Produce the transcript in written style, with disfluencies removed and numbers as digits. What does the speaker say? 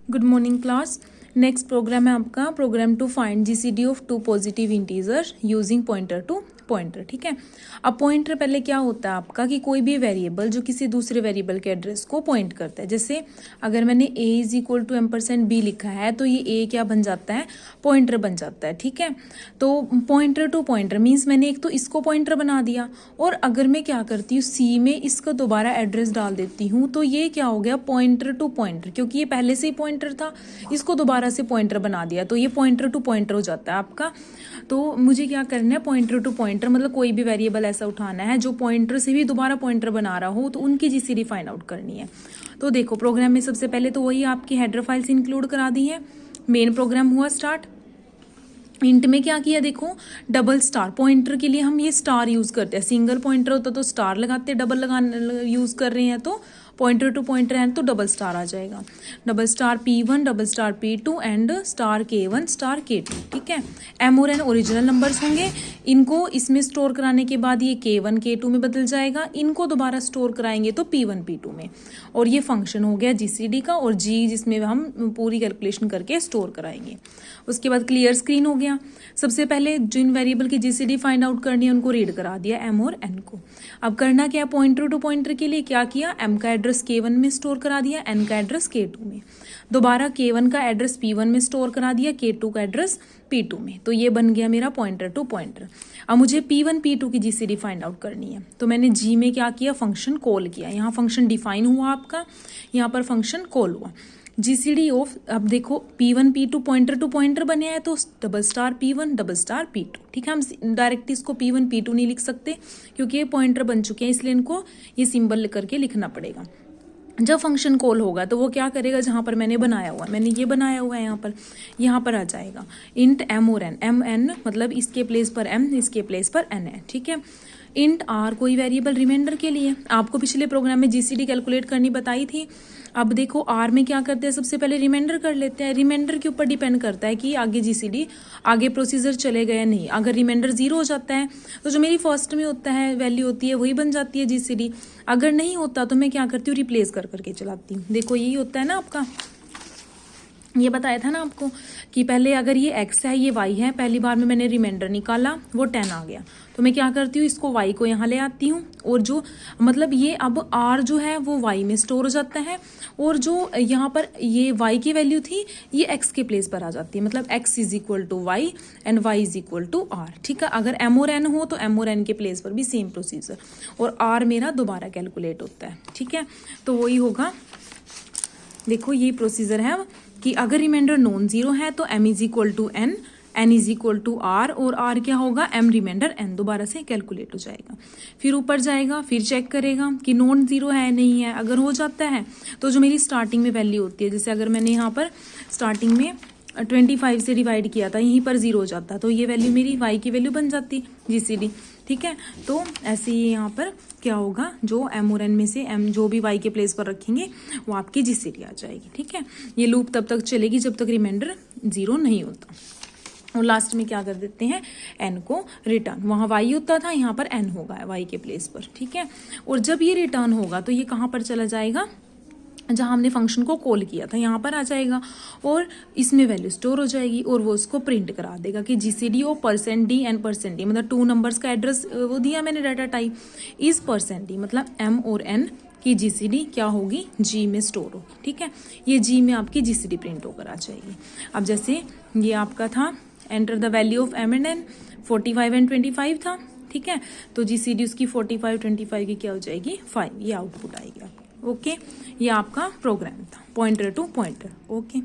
Good morning class. Next program है आपका program to find GCD of two positive integer using pointer to pointer. ठीक है, अब pointer पहले क्या होता है आपका कि कोई भी वेरिएबल जो किसी दूसरे वेरिएबल के एड्रेस को पॉइंट करता है। जैसे अगर मैंने a is equal to %b लिखा है तो ये a क्या बन जाता है, पॉइंटर बन जाता है। ठीक है, तो पॉइंटर टू पॉइंटर मीन्स मैंने एक तो इसको पॉइंटर बना दिया, और अगर मैं क्या करती हूँ c में इसका दोबारा एड्रेस डाल देती हूँ तो ये क्या हो गया, पॉइंटर टू पॉइंटर, क्योंकि ये पहले से ही पॉइंटर था, इसको दोबारा से पॉइंटर बना दिया तो ये पॉइंटर टू पॉइंटर हो जाता है आपका। तो मुझे क्या करना है, पॉइंटर टू पॉइंटर मतलब कोई भी वेरिएबल ऐसा उठाना है जो पॉइंटर से भी दोबारा पॉइंटर बना रहा हो, तो उनकी जीसीडी फाइंड आउट करनी है। तो देखो प्रोग्राम में सबसे पहले तो वही आपकी हेडर फाइल्स इंक्लूड करा दी है। मेन प्रोग्राम हुआ स्टार्ट। इंट में क्या किया, देखो डबल स्टार, पॉइंटर के लिए हम ये स्टार यूज करते हैं। सिंगल पॉइंटर होता तो स्टार लगाते, डबल लगा यूज कर रहे हैं तो पॉइंटर टू पॉइंटर है तो डबल स्टार आ जाएगा। Double star P1, double star P2 and star K1 star K2। ठीक है, M और N ओरिजिनल नंबर्स होंगे, इनको इसमें स्टोर कराने के बाद ये K1 K2 में बदल जाएगा, इनको दोबारा स्टोर कराएंगे तो P1 P2 में। और ये फंक्शन हो गया जीसीडी का, और जी जिसमें हम पूरी कैलकुलेशन करके स्टोर कराएंगे। उसके बाद क्लियर स्क्रीन हो गया। सबसे पहले जिन वेरिएबल की जीसीडी फाइंड आउट करनी है उनको रीड करा दिया, M और N को। अब करना क्या है, पॉइंटर टू पॉइंटर के लिए क्या किया, M का एड्रेस K1 में स्टोर करा दिया, N का एड्रेस K2 में, दोबारा K1 का एड्रेस P1 में स्टोर करा दिया, K2 का एड्रेस P2 में। तो ये बन गया मेरा पॉइंटर टू पॉइंटर। अब मुझे P1 P2 की जीसीडी फाइंड आउट करनी है, तो मैंने G में क्या किया, फंक्शन कॉल किया। यहाँ फंक्शन डिफाइन हुआ आपका, यहाँ पर फंक्शन कॉल हुआ। जीसीडी ऑफ, अब देखो P1 P2 pointer to pointer बने हैं तो double star P1 double star P2। ठीक है, हम डायरेक्ट इसको P1 P2 नहीं लिख सकते क्योंकि ये पॉइंटर बन चुके हैं, इसलिए इनको ये सिंबल करके लिखना पड़ेगा। जब फंक्शन कॉल होगा तो वो क्या करेगा, जहां पर मैंने बनाया हुआ है, मैंने ये बनाया हुआ है यहाँ पर आ जाएगा इंट M और N, M N मतलब इसके प्लेस पर M, इसके प्लेस पर N है। ठीक है, इंट R कोई वेरिएबल रिमाइंडर के लिए, आपको पिछले प्रोग्राम में जीसीडी कैलकुलेट करनी बताई थी। अब देखो R में क्या करते हैं, सबसे पहले रिमाइंडर कर लेते हैं। रिमाइंडर के ऊपर डिपेंड करता है कि आगे जीसीडी, आगे प्रोसीजर चलेगा या नहीं। अगर रिमाइंडर 0 हो जाता है तो जो मेरी फर्स्ट में होता है वैल्यू होती है वही बन जाती है जीसीडी। अगर नहीं होता तो मैं क्या करती हूँ, रिप्लेस कर करके चलाती हूँ। देखो यही होता है ना आपका, ये बताया था ना आपको कि पहले अगर ये x है ये y है, पहली बार में मैंने रिमाइंडर निकाला वो 10 आ गया, तो मैं क्या करती हूँ, इसको y को यहाँ ले आती हूँ, और जो मतलब ये अब r जो है वो y में स्टोर हो जाता है, और जो यहाँ पर ये y की वैल्यू थी ये x के प्लेस पर आ जाती है, मतलब x is equal to y and y is equal to r। ठीक है, अगर m और n हो तो m और n के प्लेस पर भी सेम प्रोसीजर, और r मेरा दोबारा कैलकुलेट होता है। ठीक है, तो वही होगा, देखो ये प्रोसीजर है कि अगर रिमाइंडर नॉन जीरो है तो m is equal to n, n is equal to r, और r क्या होगा, m रिमाइंडर n, दोबारा से कैलकुलेट हो जाएगा। फिर ऊपर जाएगा, फिर चेक करेगा कि नॉन जीरो है नहीं है। अगर हो जाता है तो जो मेरी स्टार्टिंग में वैल्यू होती है, जैसे अगर मैंने यहाँ पर स्टार्टिंग में 25 से डिवाइड किया था, यहीं पर 0 हो जाता तो ये वैल्यू मेरी y की वैल्यू बन जाती जीसीडी। ठीक है, तो ऐसे ही यहाँ पर क्या होगा, जो M और N में से M जो भी y के प्लेस पर रखेंगे वो आपकी जीसीडी आ जाएगी। ठीक है, ये लूप तब तक चलेगी जब तक रिमाइंडर 0 नहीं होता। और लास्ट में क्या कर देते हैं, n को रिटर्न, वहाँ y होता था यहाँ पर n होगा y के प्लेस पर। ठीक है, और जब ये रिटर्न होगा तो ये कहाँ पर चला जाएगा, जहाँ हमने फंक्शन को कॉल किया था यहाँ पर आ जाएगा, और इसमें वैल्यू स्टोर हो जाएगी, और वो उसको प्रिंट करा देगा कि GCD of %d and %d, मतलब 2 नंबर्स का एड्रेस वो दिया मैंने डाटा टाइप इस %d, मतलब M और N की जीसीडी क्या होगी, G में स्टोर होगी। ठीक है, ये G में आपकी जीसीडी प्रिंट होकर आ जाएगी। अब जैसे ये आपका था enter the value of M and N, 45 and 25 था। ठीक है, तो जीसीडी उसकी 45 25 की क्या हो जाएगी, 5, ये आउटपुट आएगी आपकी। ओके, ये आपका प्रोग्राम था पॉइंटर टू पॉइंटर। ओके।